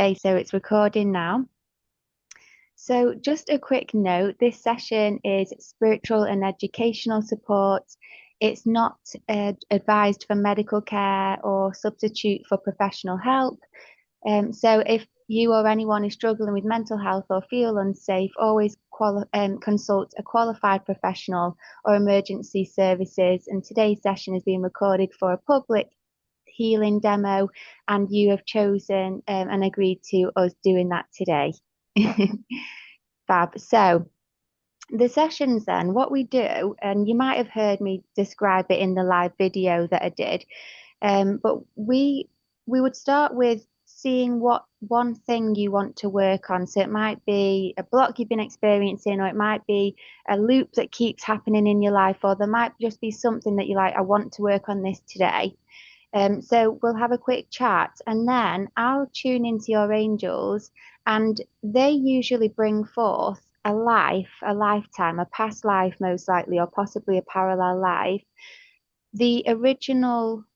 Okay, so it's recording now. So just a quick note, this session is spiritual and educational support. It's not advised for medical care or substitute for professional help. So if you or anyone is struggling with mental health or feel unsafe, always consult a qualified professional or emergency services. And today's session is being recorded for a public healing demo, and you have chosen and agreed to us doing that today. Fab. So the sessions then, what we do, and you might have heard me describe it in the live video that I did, but we would start with seeing what one thing you want to work on. So it might be a block you've been experiencing, or it might be a loop that keeps happening in your life, or there might just be something that you're like, I want to work on this today. So we'll have a quick chat, and then I'll tune into your angels, and they usually bring forth a life, a lifetime, a past life most likely, or possibly a parallel life. The original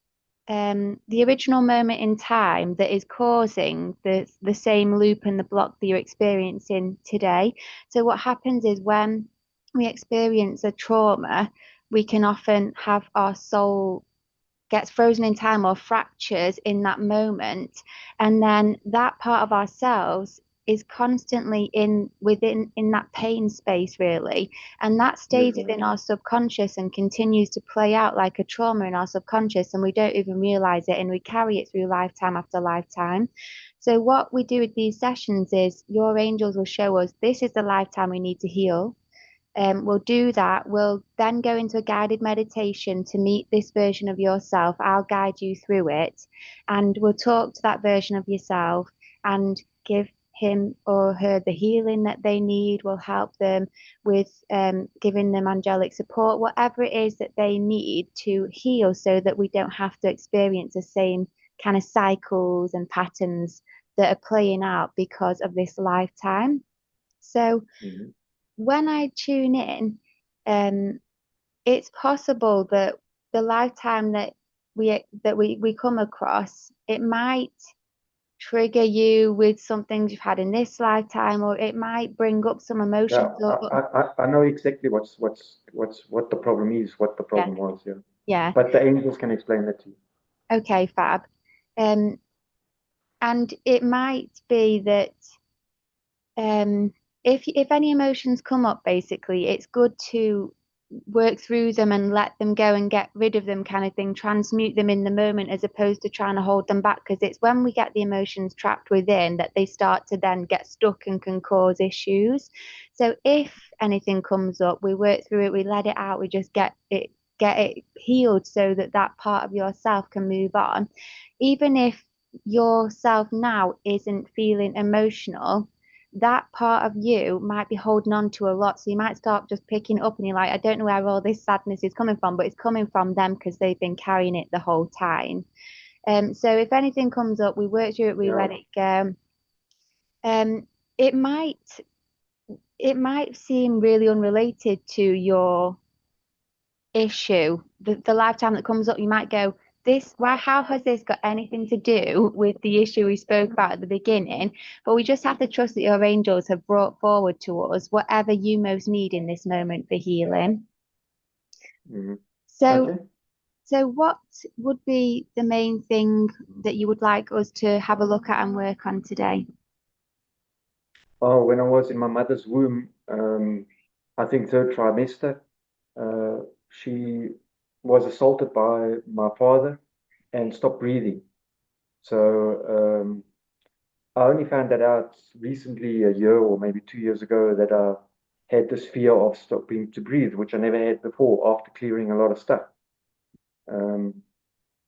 moment in time that is causing the same loop and the block that you're experiencing today. So what happens is when we experience a trauma, we can often have our soul gets frozen in time or fractures in that moment, and then that part of ourselves is constantly in that pain space really, and that stays within our subconscious and continues to play out like a trauma in our subconscious, and we don't even realize it, and we carry it through lifetime after lifetime. So what we do with these sessions is your angels will show us this is the lifetime we need to heal. We'll do that. We'll then go into a guided meditation to meet this version of yourself. I'll guide you through it, and we'll talk to that version of yourself and give him or her the healing that they need. We'll help them with giving them angelic support, whatever it is that they need to heal, so that we don't have to experience the same kind of cycles and patterns that are playing out because of this lifetime. So, when I tune in, it's possible that the lifetime that we come across, it might trigger you with some things you've had in this lifetime, or it might bring up some Yeah, emotions. I know exactly what the problem is, what the Yeah, problem was, yeah. yeah. But the angels can explain that to you. Okay, fab. Um, and it might be that if any emotions come up, basically, it's good to work through them and let them go and get rid of them, kind of thing, transmute them in the moment as opposed to trying to hold them back, because it's when we get the emotions trapped within that they start to then get stuck and can cause issues. So if anything comes up, we work through it, we let it out, we just get it healed so that that part of yourself can move on. Even if yourself now isn't feeling emotional, that part of you might be holding on to a lot. So you might start just picking it up, and you're like, I don't know where all this sadness is coming from, but it's coming from them because they've been carrying it the whole time. So if anything comes up, we work through it, we Yeah. let it go. Um, it might it might seem really unrelated to your issue. The lifetime that comes up, you might go, this, why, how has this got anything to do with the issue we spoke about at the beginning? But we just have to trust that your angels have brought forward to us whatever you most need in this moment for healing. hmm So, Okay. so what would be the main thing that you would like us to have a look at and work on today? Oh, when I was in my mother's womb, I think third trimester, she was assaulted by my father and stopped breathing. So I only found that out recently, a year or maybe 2 years ago, that I had this fear of stopping to breathe, which I never had before after clearing a lot of stuff. Um,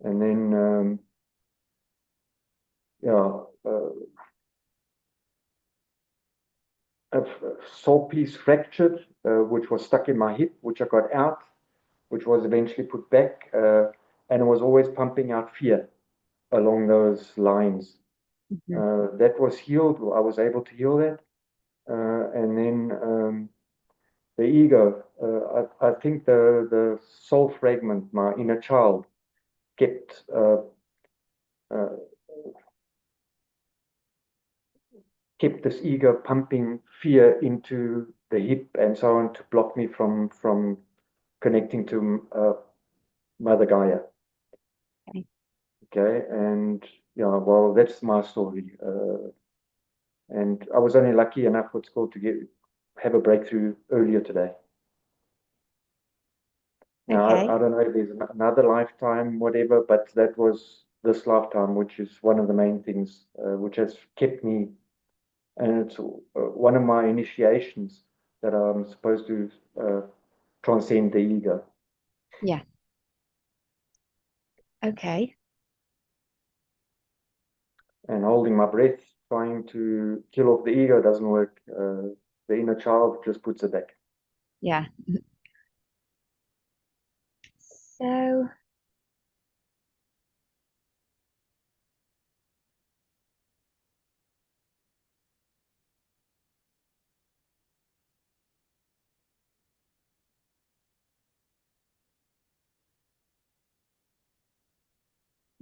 and then, yeah, a sole piece fractured, which was stuck in my hip, which I got out, which was eventually put back, and it was always pumping out fear along those lines. Mhm. That was healed. I was able to heal that, and then the ego. I think the soul fragment, my inner child, kept uh, kept this ego pumping fear into the hip and so on to block me from connecting to Mother Gaia. Okay. Okay, and yeah, well, that's my story. And I was only lucky enough, what's called, to have a breakthrough earlier today. Now, Okay. I don't know if there's another lifetime, whatever, but that was this lifetime, which is one of the main things which has kept me, and it's one of my initiations that I'm supposed to transcend the ego. Yeah. Okay. And holding my breath, trying to kill off the ego doesn't work. The inner child just puts it back. Yeah. So,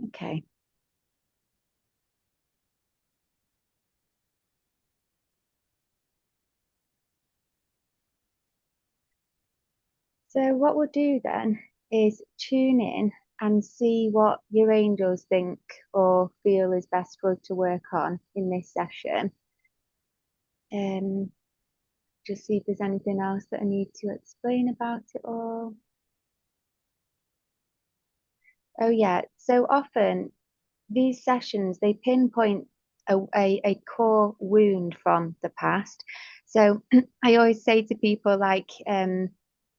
okay. So what we'll do then is tune in and see what your angels think or feel is best for us to work on in this session. Um, just see if there's anything else that I need to explain about it all. Oh yeah, so often these sessions they pinpoint a core wound from the past. So I always say to people like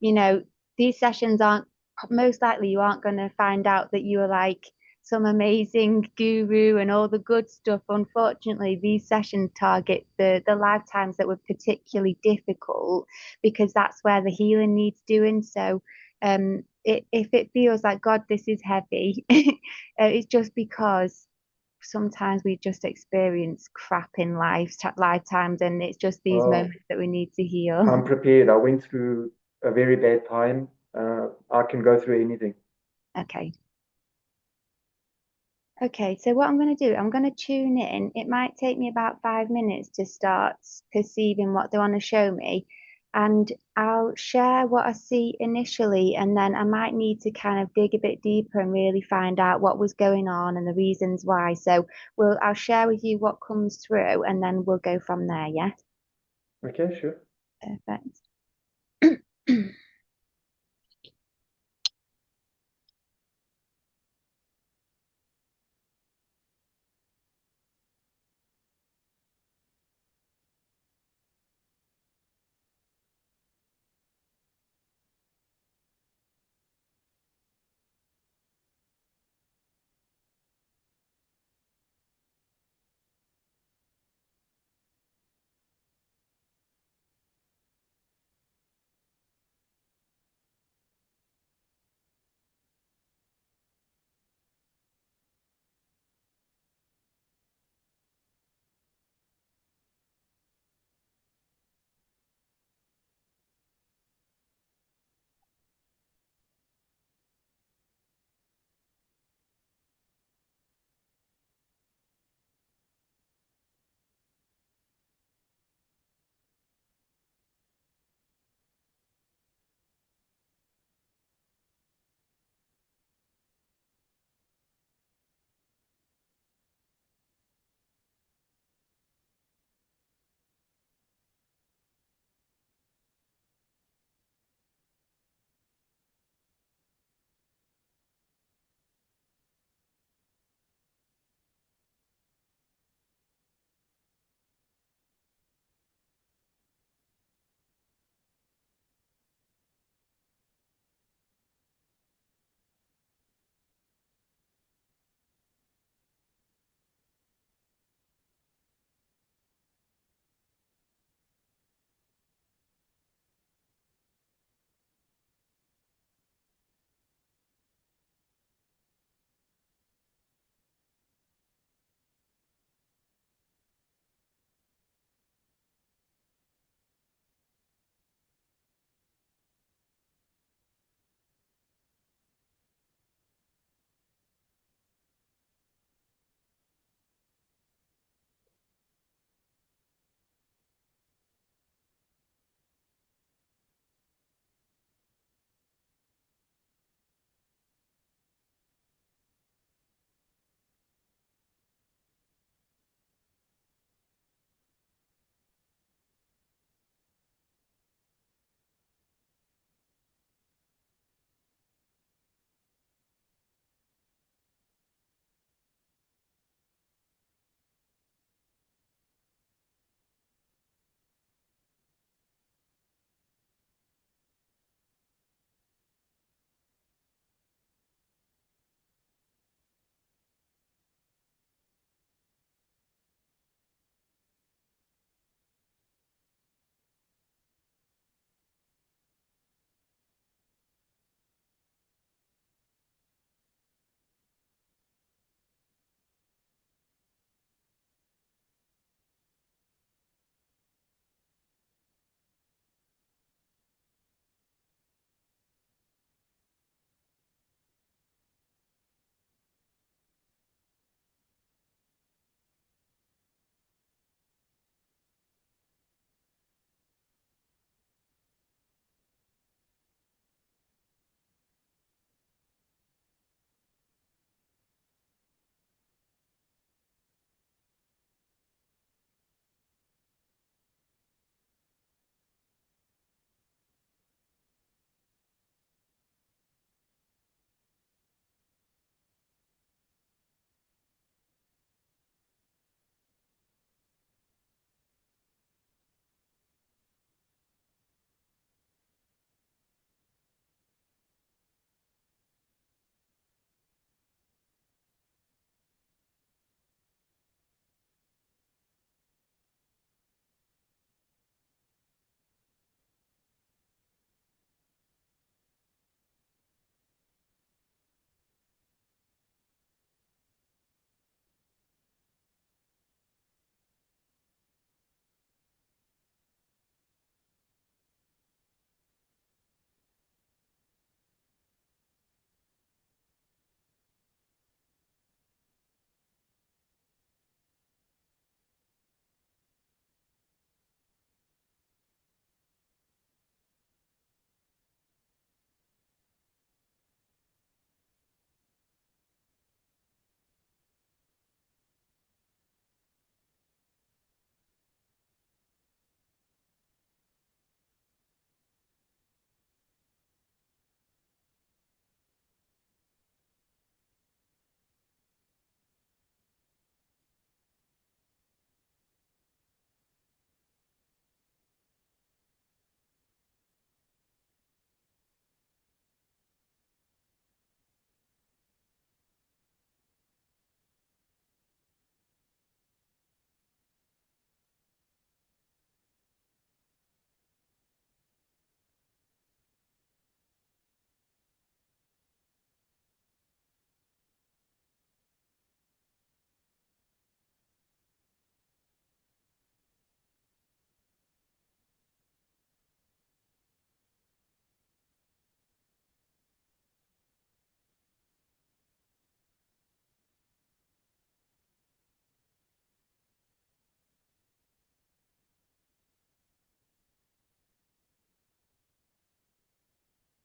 you know, these sessions aren't most likely you aren't going to find out that you're like some amazing guru and all the good stuff. Unfortunately, these sessions target the lifetimes that were particularly difficult because that's where the healing needs doing. So if it feels like God, this is heavy, it's just because sometimes we just experience crap in lifetimes, and it's just these Well, moments that we need to heal. I'm prepared. I went through a very bad time. I can go through anything. Okay. Okay, so what I'm going to do, I'm going to tune in. It might take me about 5 minutes to start perceiving what they want to show me. And I'll share what I see initially, and then I might need to kind of dig a bit deeper and really find out what was going on and the reasons why. So I'll share with you what comes through, and then we'll go from there, yeah? Okay, sure. Perfect.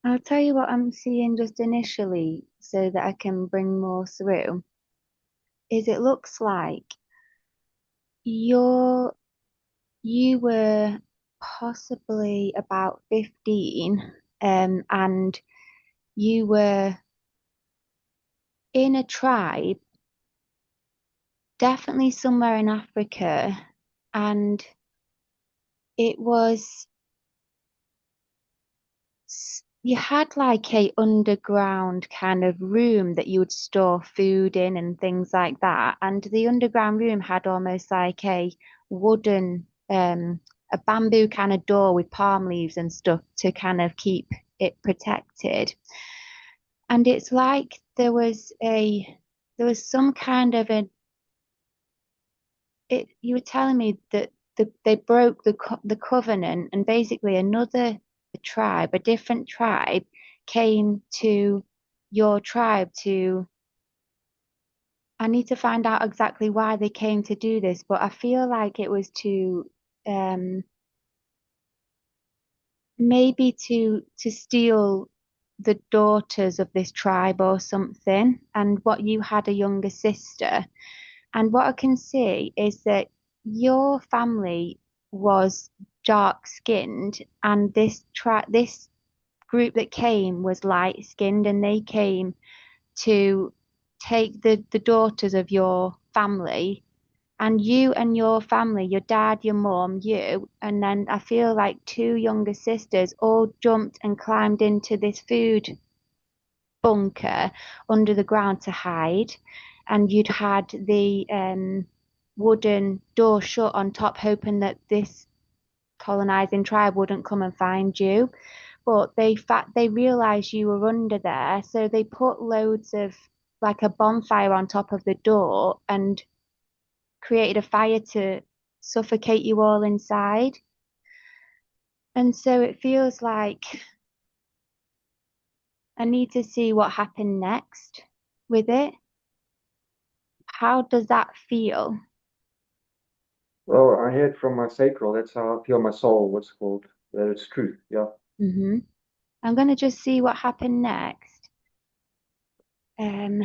I'll tell you what I'm seeing just initially so that I can bring more through, is it looks like you're you were possibly about 15, and you were in a tribe, definitely somewhere in Africa, and it was you had like a underground kind of room that you would store food in and things like that. And the underground room had almost like a wooden, a bamboo kind of door with palm leaves and stuff to kind of keep it protected. And it's like there was some kind of a it you were telling me that they broke the covenant, and basically another tribe, a different tribe, came to your tribe to. I need to find out exactly why they came to do this, but I feel like it was to um maybe to steal the daughters of this tribe or something. And what you had a younger sister. And what I can see is that your family was dark skinned, and this group that came was light skinned, and they came to take the daughters of your family. And you and your family, your dad, your mom, you, and then I feel like two younger sisters all jumped and climbed into this food bunker under the ground to hide, and you'd had the wooden door shut on top, hoping that this colonizing tribe wouldn't come and find you. But they realized you were under there, so they put loads of like a bonfire on top of the door and created a fire to suffocate you all inside. And so it feels like I need to see what happened next with it. How does that feel? Well, I heard from my sacral, that's how I feel my soul, what's called, that it's truth. Yeah. Hmm. I'm gonna just see what happened next. Um,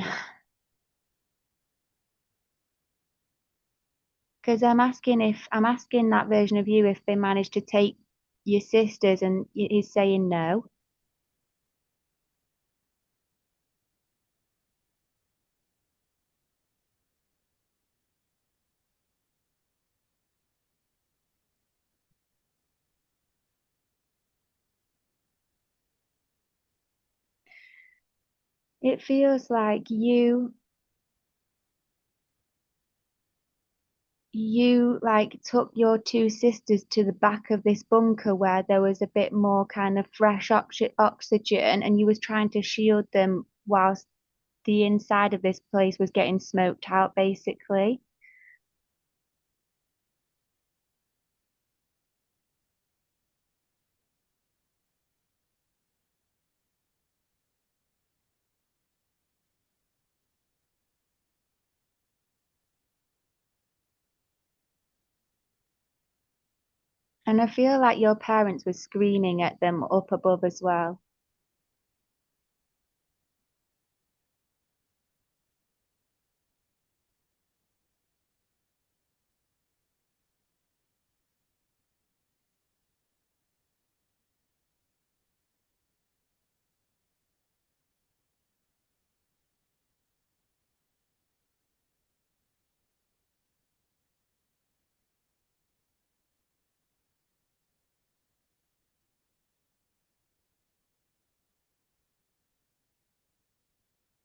because I'm asking that version of you if they managed to take your sisters, and he's saying no. It feels like you like took your two sisters to the back of this bunker where there was a bit more kind of fresh oxygen, and you was trying to shield them whilst the inside of this place was getting smoked out, basically. And I feel like your parents were screaming at them up above as well.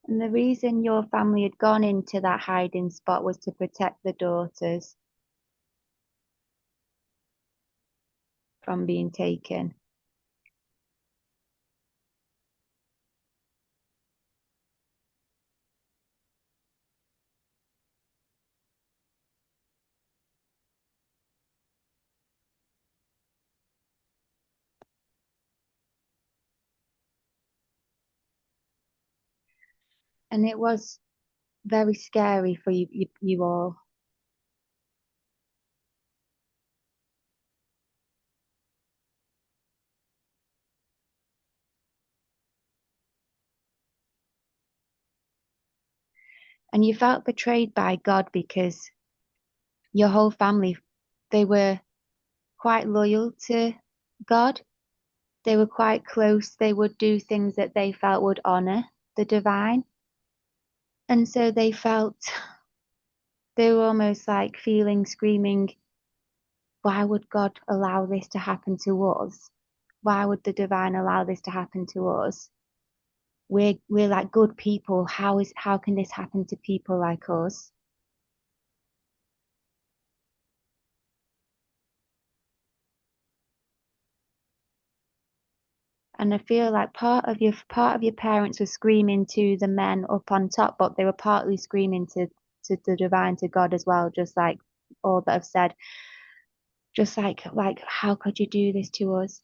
And the reason your family had gone into that hiding spot was to protect the daughters from being taken. And it was very scary for you all. and you felt betrayed by God because your whole family, they were quite loyal to God. They were quite close. They would do things that they felt would honor the divine. And so they felt, they were almost like feeling, screaming, why would God allow this to happen to us? Why would the divine allow this to happen to us? We're like good people. How can this happen to people like us? And I feel like part of your parents were screaming to the men up on top, but they were partly screaming to the divine, to God as well, just like all that I've said. Just like how could you do this to us?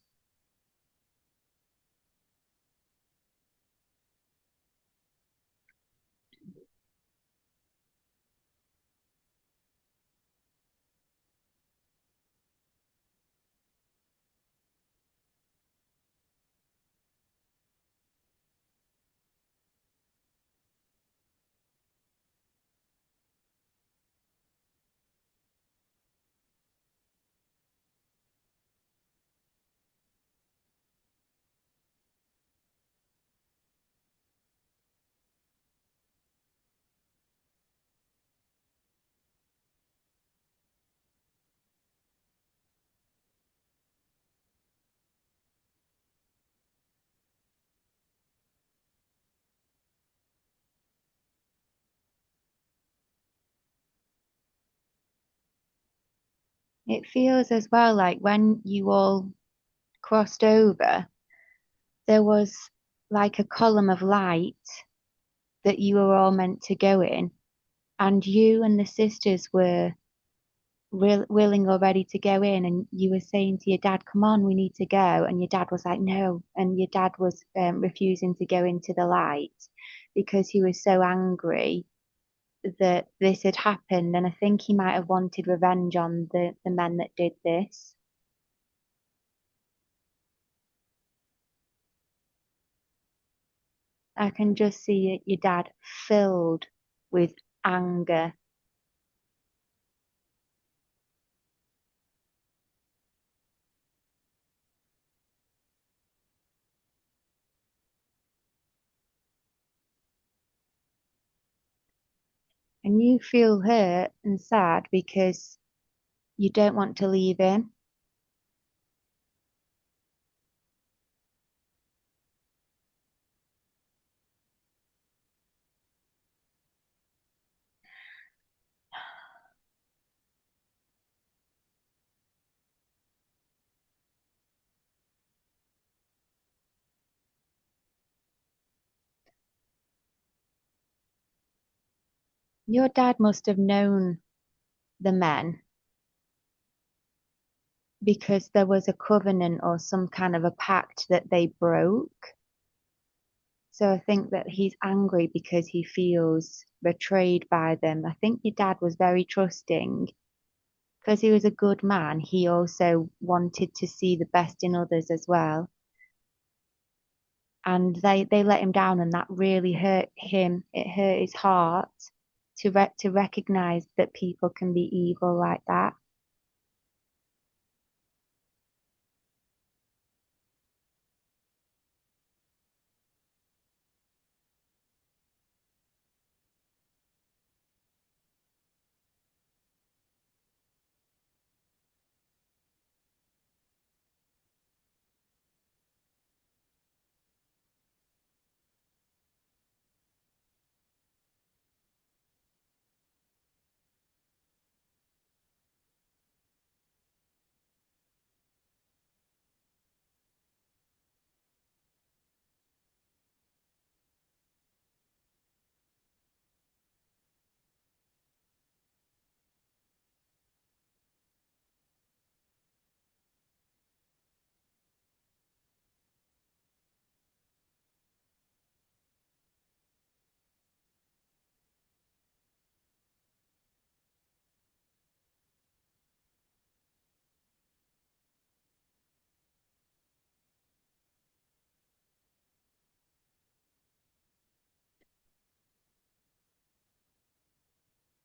It feels as well like when you all crossed over, there was like a column of light that you were all meant to go in, and you and the sisters were willing or ready to go in, and you were saying to your dad, come on, we need to go, and your dad was like, no, and your dad was refusing to go into the light because he was so angry that this had happened, and I think he might have wanted revenge on the men that did this. I can just see your dad filled with anger, and you feel hurt and sad because you don't want to leave him. Your dad must have known the men because there was a covenant or some kind of a pact that they broke. So I think that he's angry because he feels betrayed by them. I think your dad was very trusting because he was a good man. He also wanted to see the best in others as well. And they let him down, and that really hurt him. It hurt his heart to recognize that people can be evil like that.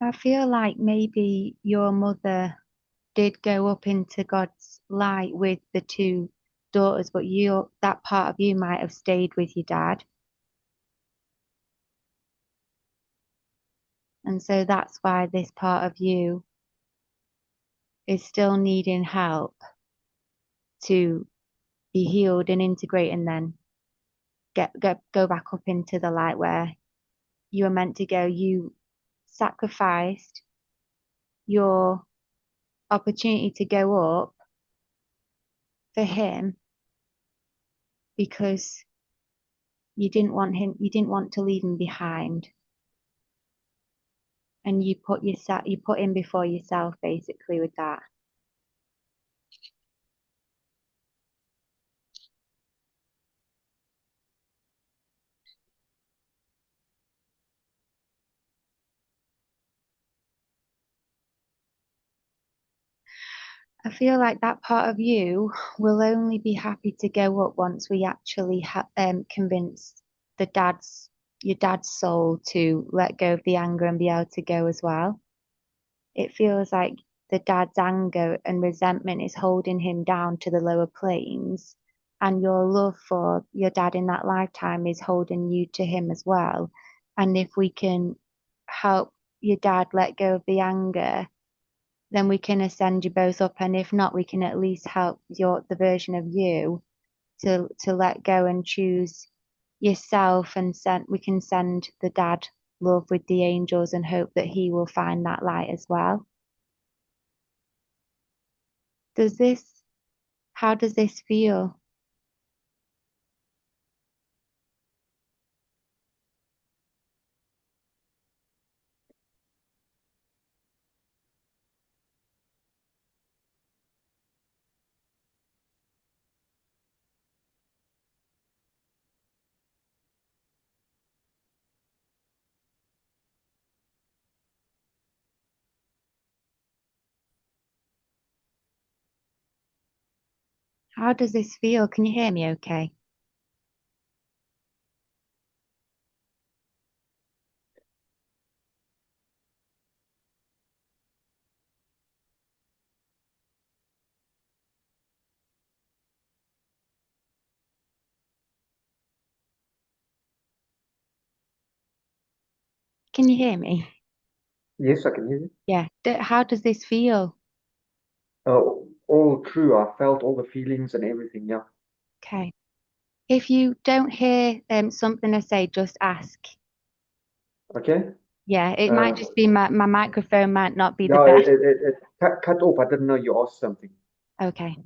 I feel like maybe your mother did go up into God's light with the two daughters, but that part of you might have stayed with your dad. And so that's why this part of you is still needing help to be healed and integrate and then go back up into the light where you were meant to go. You sacrificed your opportunity to go up for him because you didn't want to leave him behind. And you put him before yourself basically with that. I feel like that part of you will only be happy to go up once we actually convince the your dad's soul to let go of the anger and be able to go as well. It feels like the dad's anger and resentment is holding him down to the lower planes, and your love for your dad in that lifetime is holding you to him as well. And if we can help your dad let go of the anger, then we can ascend you both up. And if not, we can at least help the version of you to let go and choose yourself, and we can send the dad love with the angels and hope that he will find that light as well. Does this, how does this feel? How does this feel? Can you hear me okay? Can you hear me? Yes, I can hear you. Yeah. How does this feel? All true. I felt all the feelings and everything. Yeah. Okay. If you don't hear something I say, just ask. Okay. Yeah, it might Uh, just be my microphone might not be the yeah, best. it cut off. I didn't know you asked something. Okay.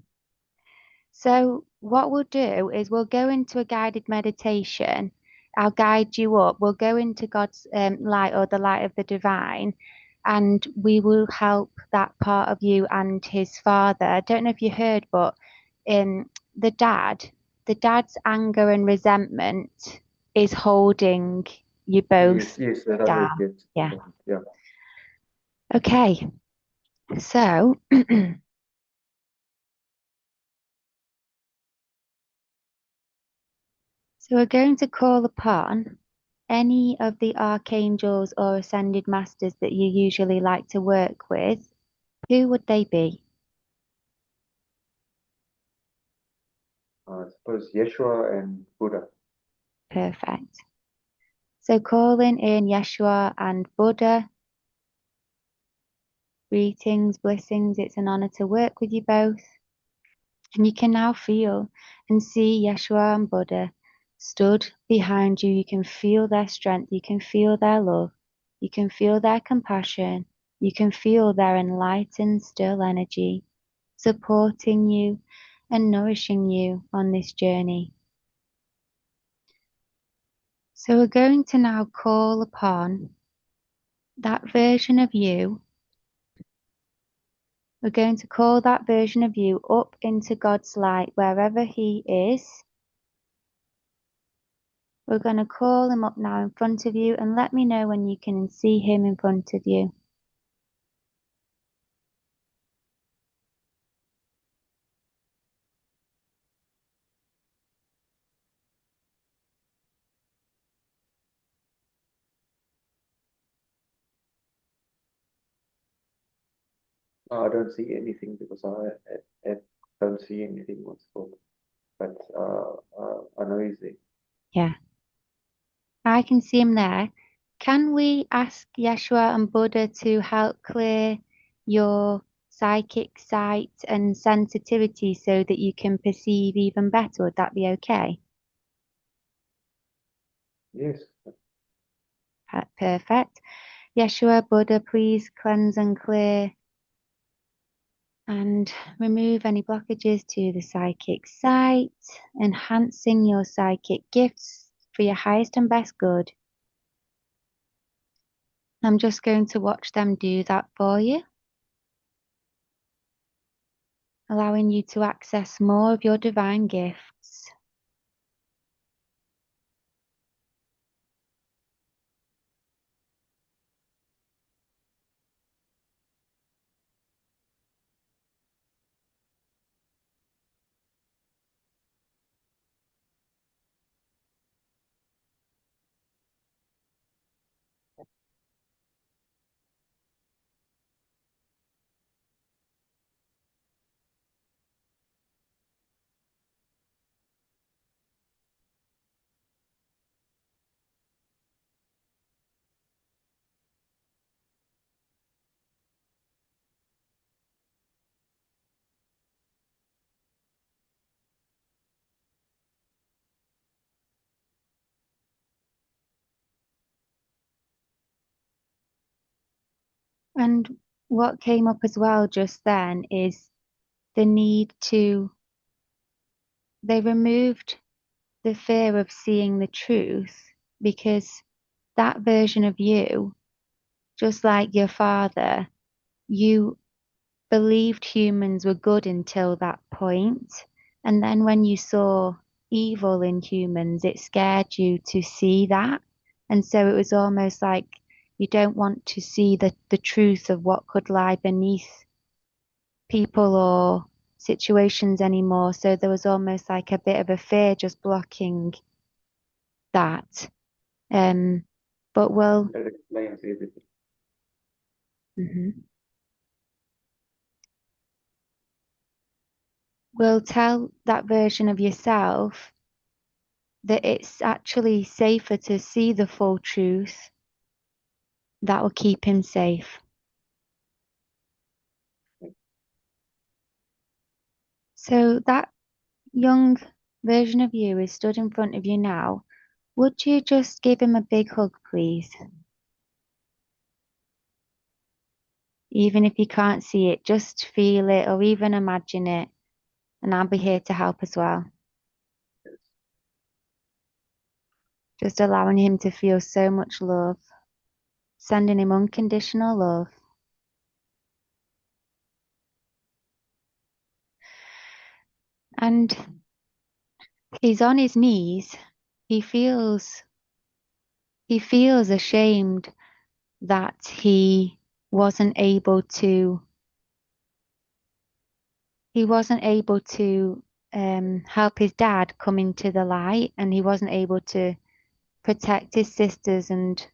So what we'll do is we'll go into a guided meditation. I'll guide you up. We'll go into God's light or the light of the divine, and we will help that part of you and his father. I don't know if you heard, but um, the dad, the dad's anger and resentment is holding you Yes, both yes, that I heard. down. Yes. Yeah. Yeah. Okay. So So we're going to call upon any of the archangels or ascended masters that you usually like to work with. Who would they be? I suppose Yeshua and Buddha. Perfect. So calling in Yeshua and Buddha, greetings, blessings. It's an honor to work with you both. And you can now feel and see Yeshua and Buddha stood behind you. You can feel their strength. You can feel their love. You can feel their compassion. You can feel their enlightened, still energy supporting you and nourishing you on this journey. So we're going to now call upon that version of you. We're going to call that version of you up into God's light wherever He is. We're going to call him up now in front of you and let me know when you can see him in front of you. I don't see anything because I don't see anything what's called. But I know he's there. Yeah, I can see him there. Can we ask Yeshua and Buddha to help clear your psychic sight and sensitivity so that you can perceive even better? Would that be okay? Yes. Perfect. Yeshua, Buddha, please cleanse and clear and remove any blockages to the psychic sight, enhancing your psychic gifts for your highest and best good. I'm just going to watch them do that for you, allowing you to access more of your divine gifts. And what came up as well just then is the need to, they removed the fear of seeing the truth because that version of you, just like your father, you believed humans were good until that point. And then when you saw evil in humans, it scared you to see that. And so it was almost like you don't want to see the truth of what could lie beneath people or situations anymore. So there was almost like a bit of a fear just blocking that. Um, but That explains everything. mhm. We'll tell that version of yourself that it's actually safer to see the full truth that will keep him safe. So that young version of you is stood in front of you now. Would you just give him a big hug, please? Even if you can't see it, just feel it or even imagine it, and I'll be here to help as well. Just allowing him to feel so much love, sending him unconditional love. And he's on his knees. He feels he feels ashamed that wasn't able to he wasn't able to help his dad come into the light, and he wasn't able to protect his sisters and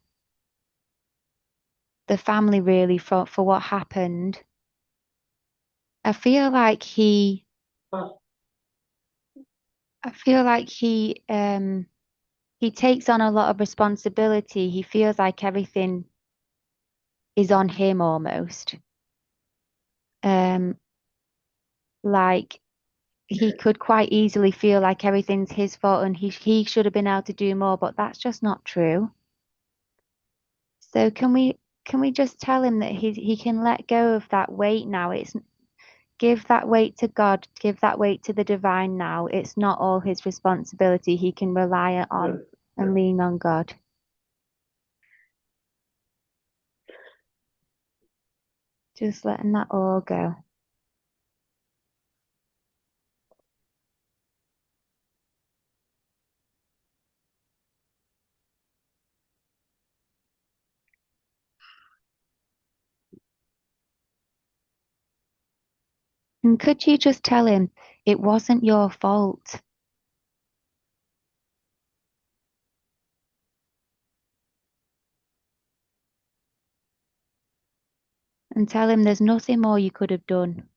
the family really for what happened. I feel like I feel like he takes on a lot of responsibility. He feels like everything is on him almost. Um, like he could quite easily feel like everything's his fault and he should have been able to do more, but that's just not true. So can we just tell him that he can let go of that weight now? It's give that weight to God, give that weight to the divine now. It's not all his responsibility. He can rely on Yeah. and lean on God. Just letting that all go. And could you just tell him it wasn't your fault? and tell him there's nothing more you could have done.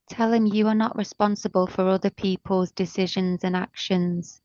Tell him you are not responsible for other people's decisions and actions.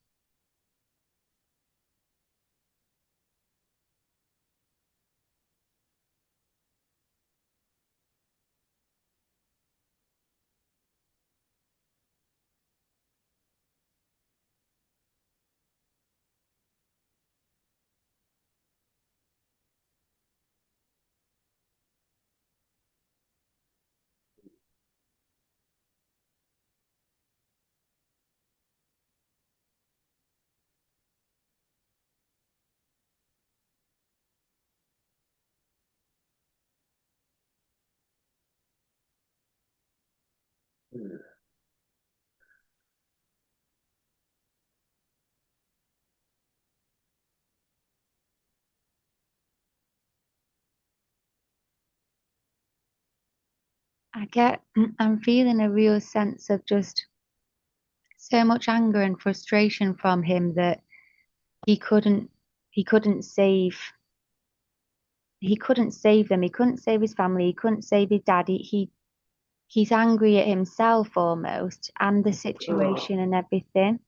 I'm feeling a real sense of just so much anger and frustration from him that he couldn't, he couldn't save, he couldn't save them. He couldn't save his family. He couldn't save his dad. He's angry at himself almost and the Oh, situation and everything.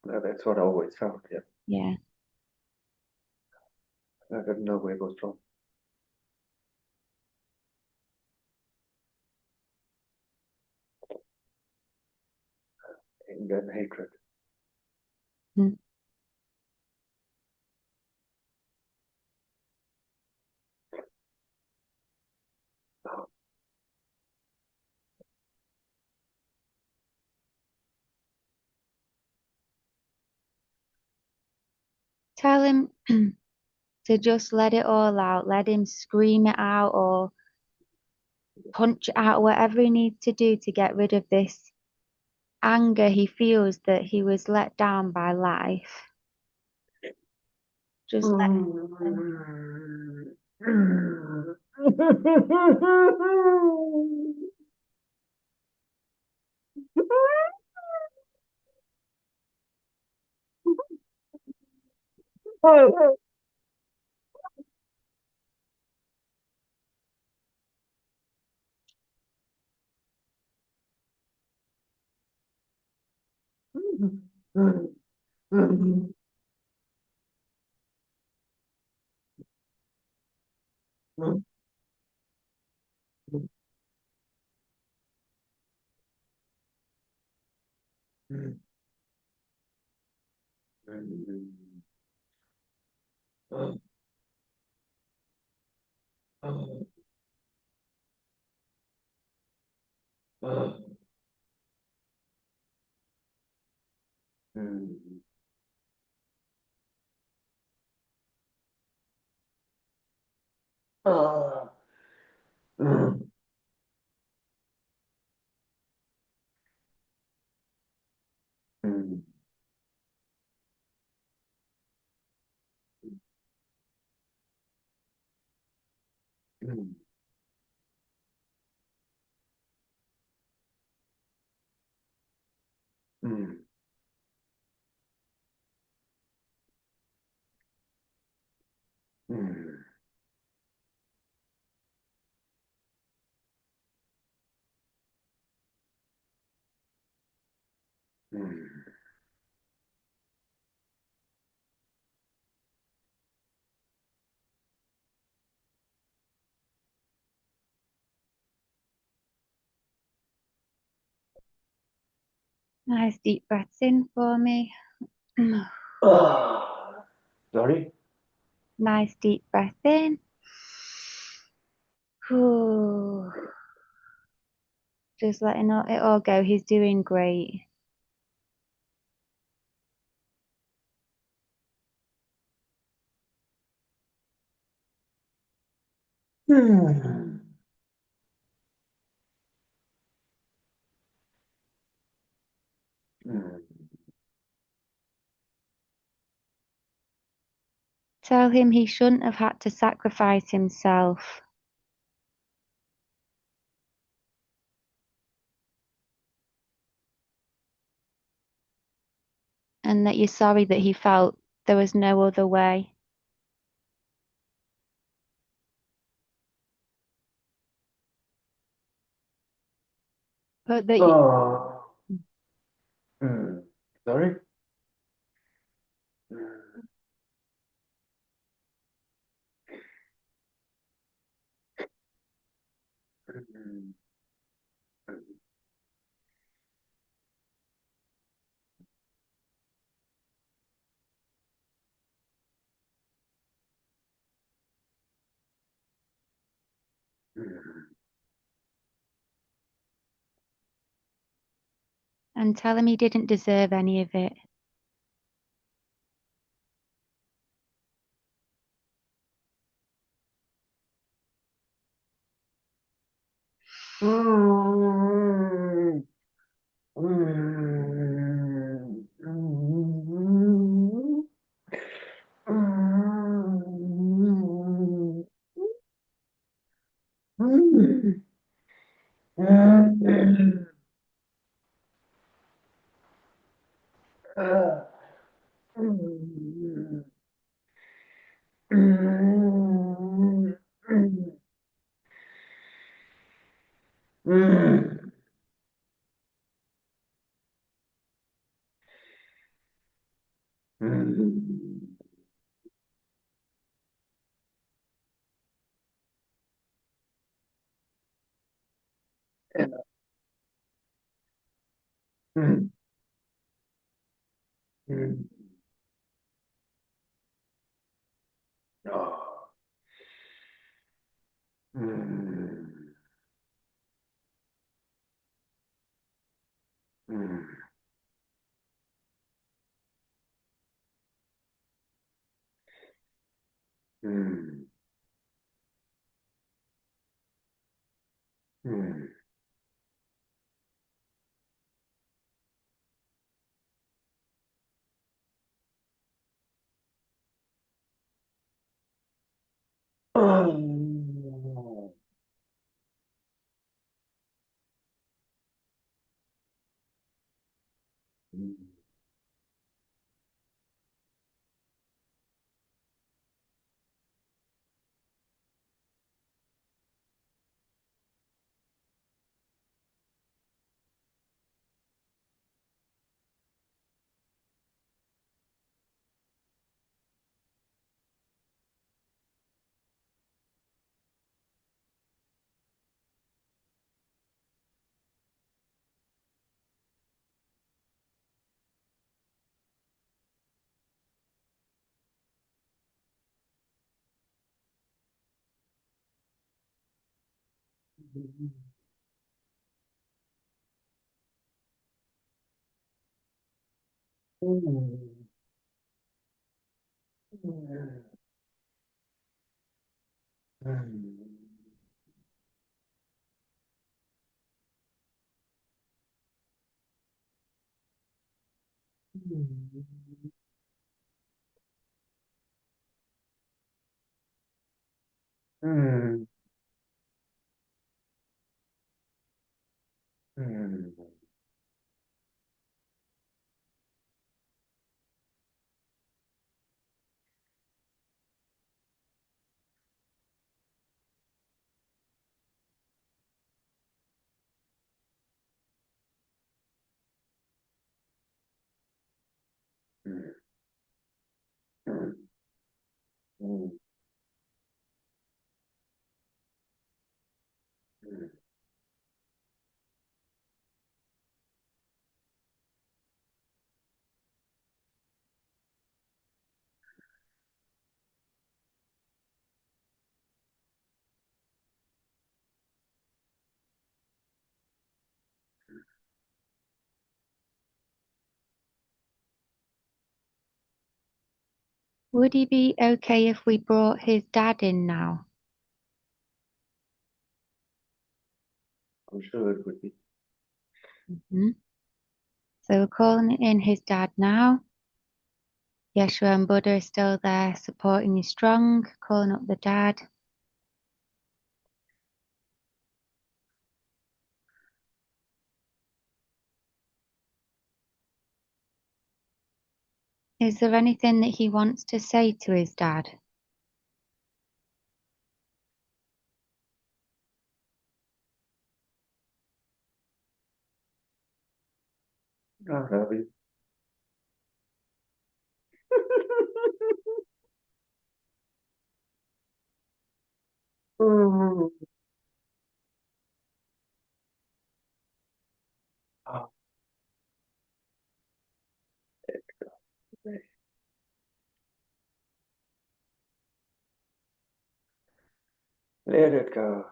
no, that's what I always felt. Yeah, Yeah. I got no way goes wrong. Anger and hatred. Mm. Oh, Tell him to just let it all out. Let him scream it out or punch it out, whatever he needs to do to get rid of this anger he feels that he was let down by life. Just let him. Nice deep breaths in for me. Sorry? Nice deep breath in. Ooh. Just letting it all go. He's doing great. Tell him he shouldn't have had to sacrifice himself and that you're sorry that he felt there was no other way. But that you, Oh. Hmm. Sorry? and tell him he didn't deserve any of it. Would he be okay if we brought his dad in now? I'm sure it would be. Mhm. So we're calling in his dad now. Yeshua and Buddha are still there supporting you strong, calling up the dad. Is there anything that he wants to say to his dad? I love you. Oh, let it go.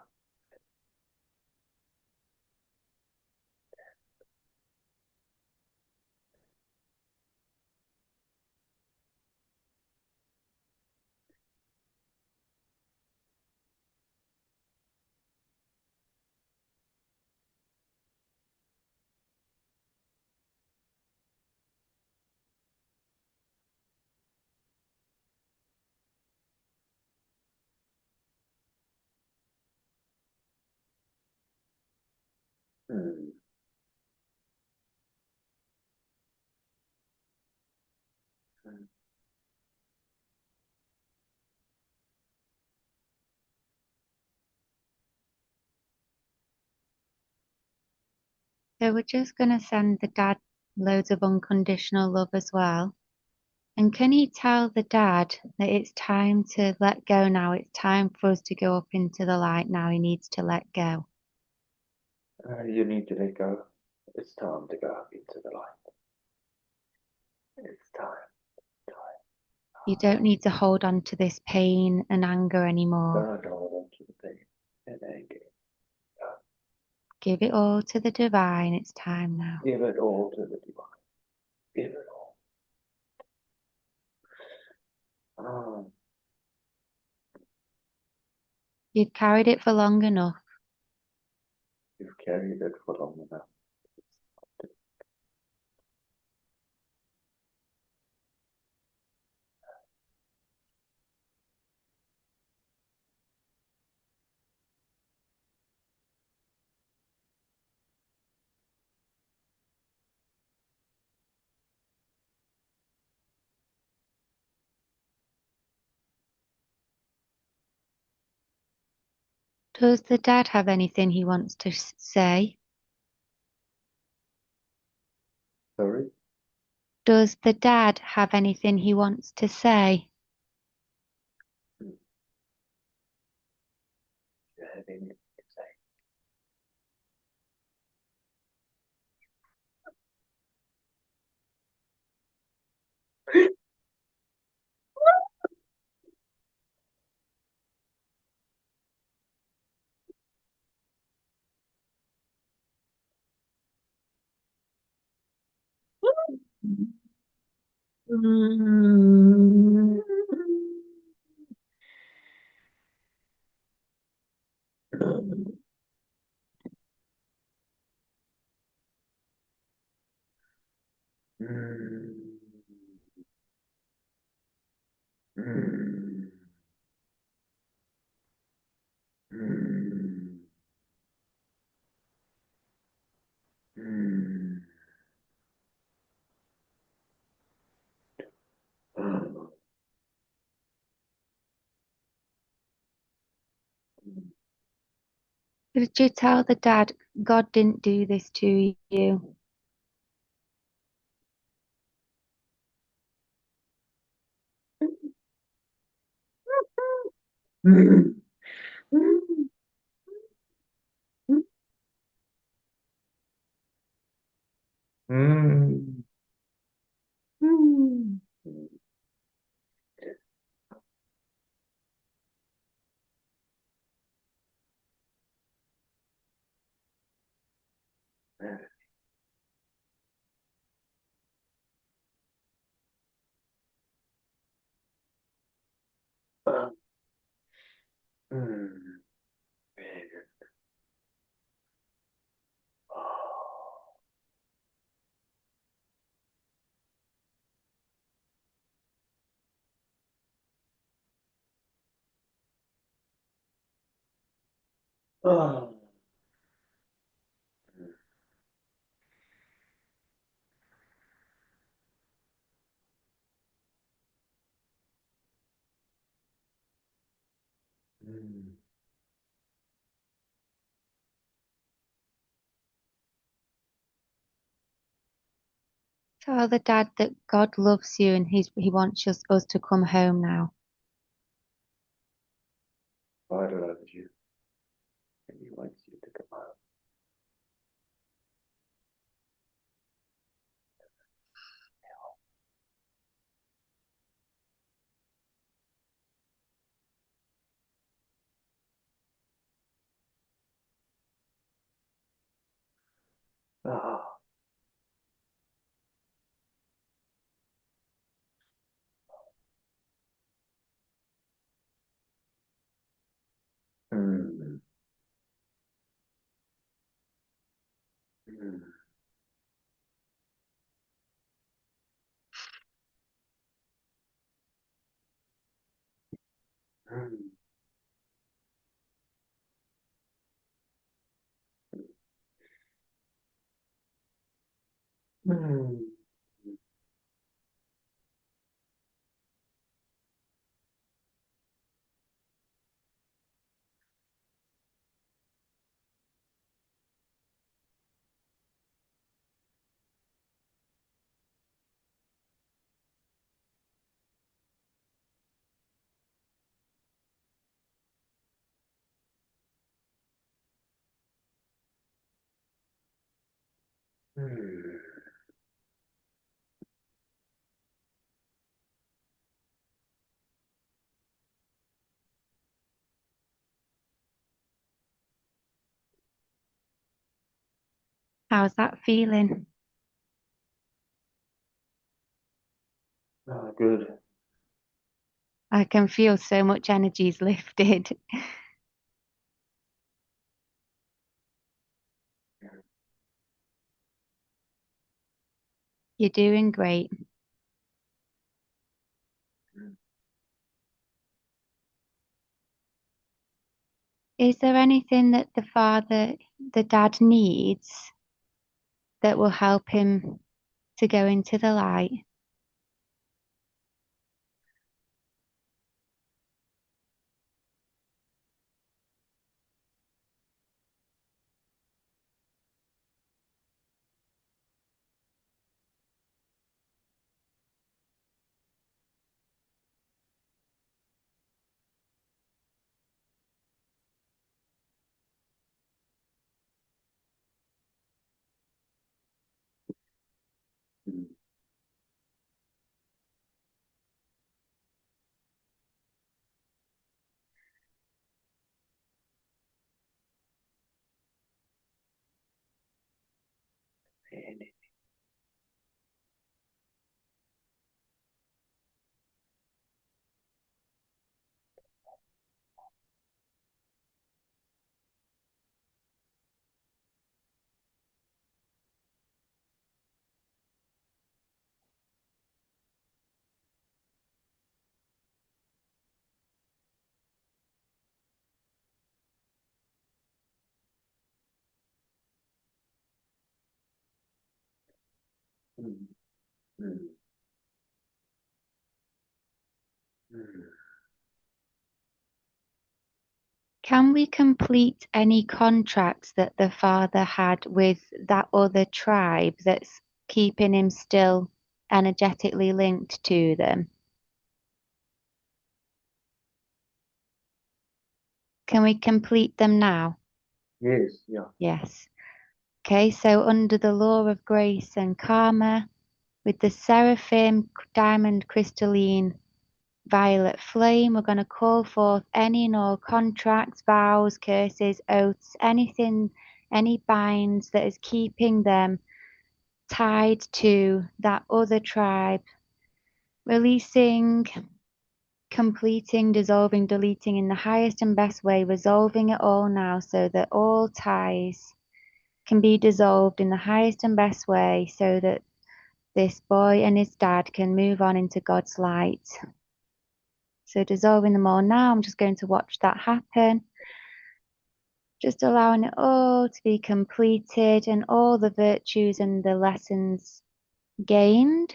Mm. So we're just going to send the dad loads of unconditional love as well. And can he tell the dad that it's time to let go now? It's time for us to go up into the light now. He needs to let go. You need to let go. It's time to go up into the light. It's time. You don't need to hold on to this pain and anger anymore. Don't hold on to the pain and anger. Give it all to the divine. It's time now. Give it all to the divine. Give it all. Oh, You've carried it for long enough. you've carried it for long enough. Does the dad have anything he wants to say? Sorry? Does the dad have anything he wants to say? You have anything to say? Did you tell the dad God didn't do this to you? Oh. Mm. Tell the dad that God loves you and he wants us to come home now. God loves you and he wants you to come out. Ah. Mm. Mm. Mm. Mm. Mm. How's that feeling? Ah, good. I can feel so much energy's lifted. You're doing great. Is there anything that the dad needs that will help him to go into the light? Mm. Mm. Mm. Mm. Can we complete any contracts that the father had with that other tribe that's keeping him still energetically linked to them? Can we complete them now? Yes, yeah. Yes. Okay, so under the law of grace and karma, with the seraphim diamond crystalline violet flame, we're going to call forth any and all contracts, vows, curses, oaths, anything, any binds that is keeping them tied to that other tribe, releasing, completing, dissolving, deleting in the highest and best way, resolving it all now so that all ties can be dissolved in the highest and best way so that this boy and his dad can move on into God's light. So dissolving them all now, I'm just going to watch that happen. Just allowing it all to be completed and all the virtues and the lessons gained.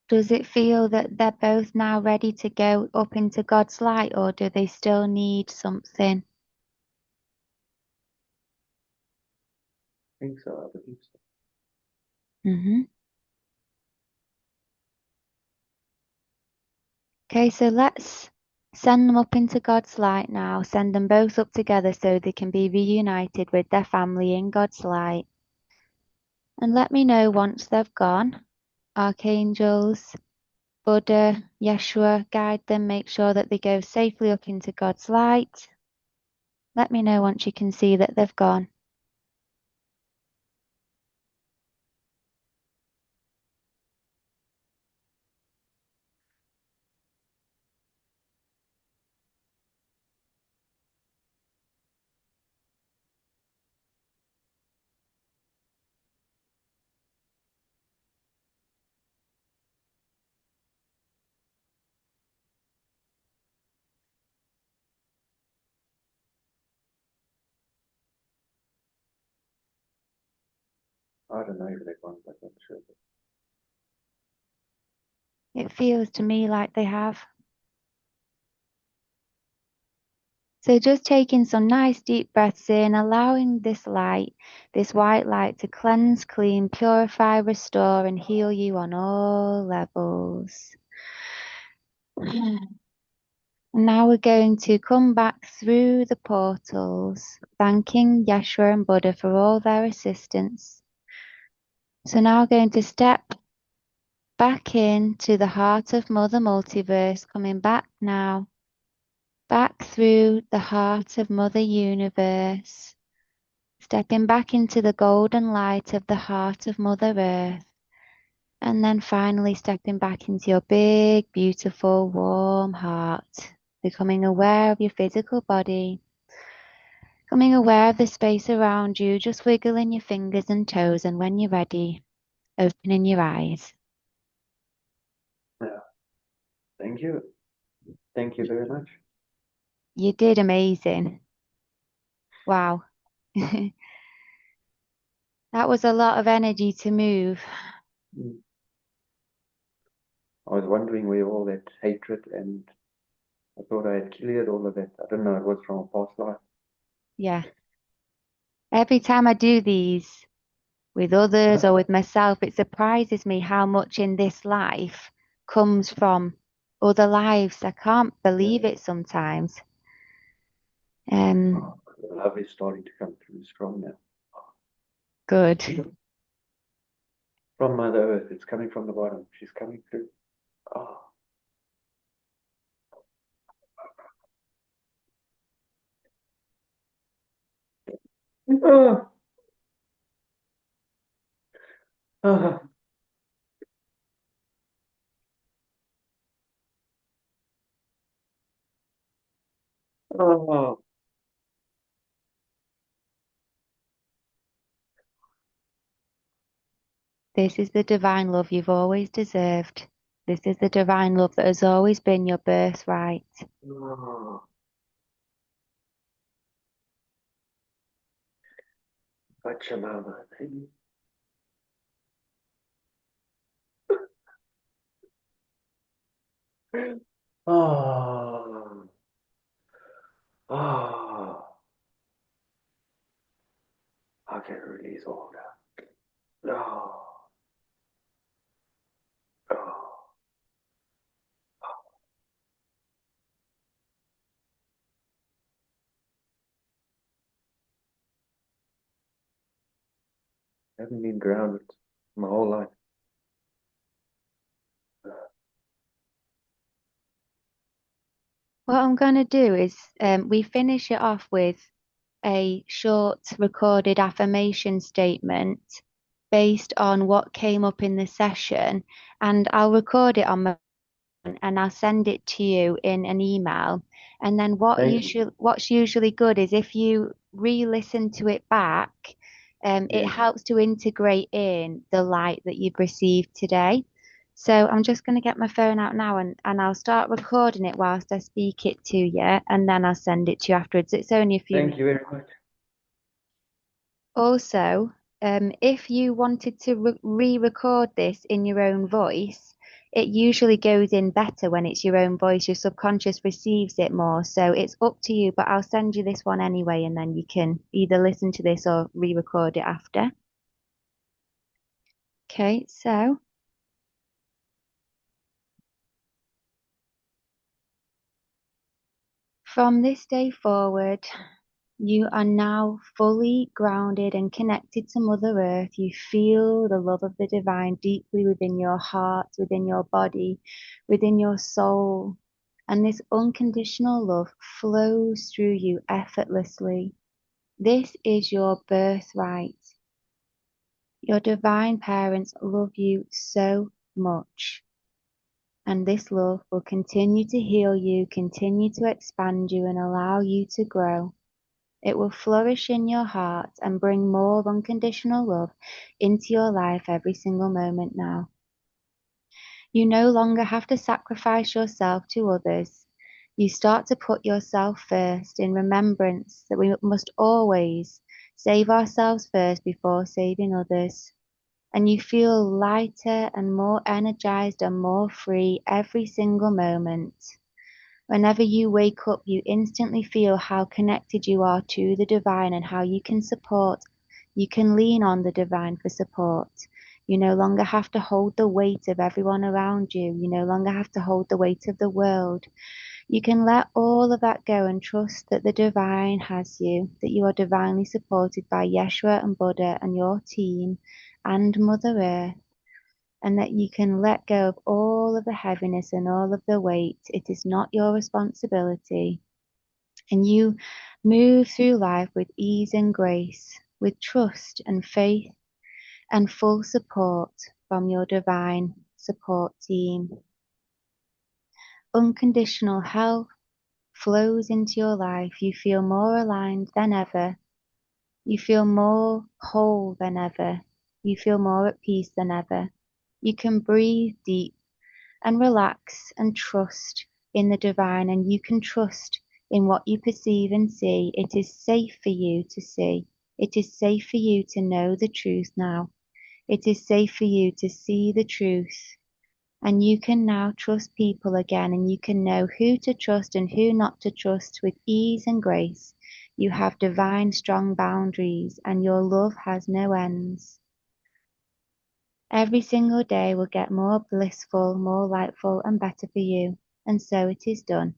Does it feel that they're both now ready to go up into God's light, or do they still need something? I think so, I believe so. Hmm. Okay, so let's send them up into God's light now. Send them both up together so they can be reunited with their family in God's light. And let me know once they've gone. Archangels, Buddha, Yeshua, guide them, make sure that they go safely up into God's light. Let me know once you can see that they've gone. I don't know if they want, but I'm sure. It feels to me like they have. So just taking some nice deep breaths in, allowing this light, this white light to cleanse, clean, purify, restore, and heal you on all levels. And now we're going to come back through the portals, thanking Yeshua and Buddha for all their assistance. So now we're going to step back into the heart of Mother Multiverse, coming back now, back through the heart of Mother Universe. Stepping back into the golden light of the heart of Mother Earth, and then finally stepping back into your big, beautiful, warm heart, becoming aware of your physical body, becoming aware of the space around you, just wiggling your fingers and toes, and when you're ready, opening your eyes. Yeah, thank you. Thank you very much. You did amazing. Wow. That was a lot of energy to move. Mm. I was wondering where all that hatred and I thought I had cleared all of that. I don't know, it was from a past life. Yeah. Every time I do these, with others or with myself, it surprises me how much in this life comes from other lives. I can't believe Yeah. it sometimes. Oh, the love is starting to come through strong now. Good. From Mother Earth, it's coming from the bottom. She's coming through. Oh, oh, oh, oh. This is the divine love you've always deserved. This is the divine love that has always been your birthright. Oh. Pachamama, thank you. Oh, oh, I can release all that. Oh, oh, haven't been grounded my whole life. What I'm going to do is we finish it off with a short recorded affirmation statement based on what came up in the session, and I'll record it on my and I'll send it to you in an email. And then Thank you. what's usually good is if you re-listen to it back, it Yes. helps to integrate in the light that you've received today. So I'm just going to get my phone out now and I'll start recording it whilst I speak it to you, and then I'll send it to you afterwards. It's only a few Thank minutes. you very much. Also, if you wanted to re-record this in your own voice, it usually goes in better when it's your own voice. Your subconscious receives it more. So it's up to you, but I'll send you this one anyway, and then you can either listen to this or re-record it after. Okay, so from this day forward, you are now fully grounded and connected to Mother Earth. You feel the love of the divine deeply within your heart, within your body, within your soul. And this unconditional love flows through you effortlessly. This is your birthright. Your divine parents love you so much. And this love will continue to heal you, continue to expand you, and allow you to grow. It will flourish in your heart and bring more unconditional love into your life every single moment now. You no longer have to sacrifice yourself to others. You start to put yourself first in remembrance that we must always save ourselves first before saving others. And you feel lighter and more energized and more free every single moment. Whenever you wake up, you instantly feel how connected you are to the divine and how you can lean on the divine for support. You no longer have to hold the weight of everyone around you. You no longer have to hold the weight of the world. You can let all of that go and trust that the divine has you, that you are divinely supported by Yeshua and Buddha and your team and Mother Earth, and that you can let go of all of the heaviness and all of the weight. It is not your responsibility. And you move through life with ease and grace, with trust and faith and full support from your divine support team. Unconditional health flows into your life. You feel more aligned than ever. You feel more whole than ever. You feel more at peace than ever. You can breathe deep and relax and trust in the divine, and you can trust in what you perceive and see. It is safe for you to see. It is safe for you to know the truth now. It is safe for you to see the truth. And you can now trust people again, and you can know who to trust and who not to trust with ease and grace. You have divine, strong boundaries, and your love has no ends. Every single day will get more blissful, more lightful, and better for you. And so it is done.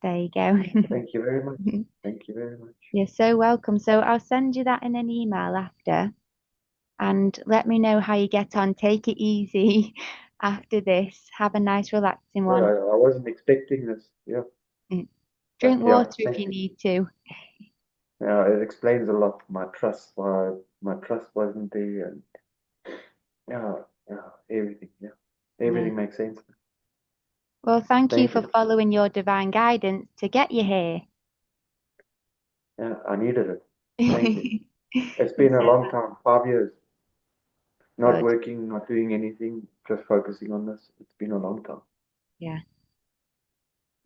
There you go. Thank you very much. Thank you very much. You're so welcome. So I'll send you that in an email after, and let me know how you get on. Take it easy after this. Have a nice, relaxing Yeah, one. I wasn't expecting this. Yeah, Mm. but Drink yeah, water if thank you you. need to. Yeah, it explains a lot. My trust, why my trust wasn't there, and yeah, yeah, everything. Yeah, Yeah. everything makes sense. Well, thank you Thank for you. following your divine guidance to get you here. Yeah, I needed it. Thank you. It's You're been a so long time, 5 years, not good. working, not doing anything, just focusing on this. It's been a long time, Yeah.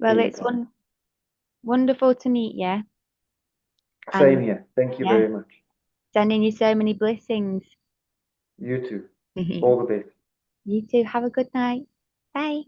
Well, heavy it's time. wonderful to meet you. Same And here. Thank you yeah, very much. sending you so many blessings. You too. All the best. You too. Have a good night. Bye.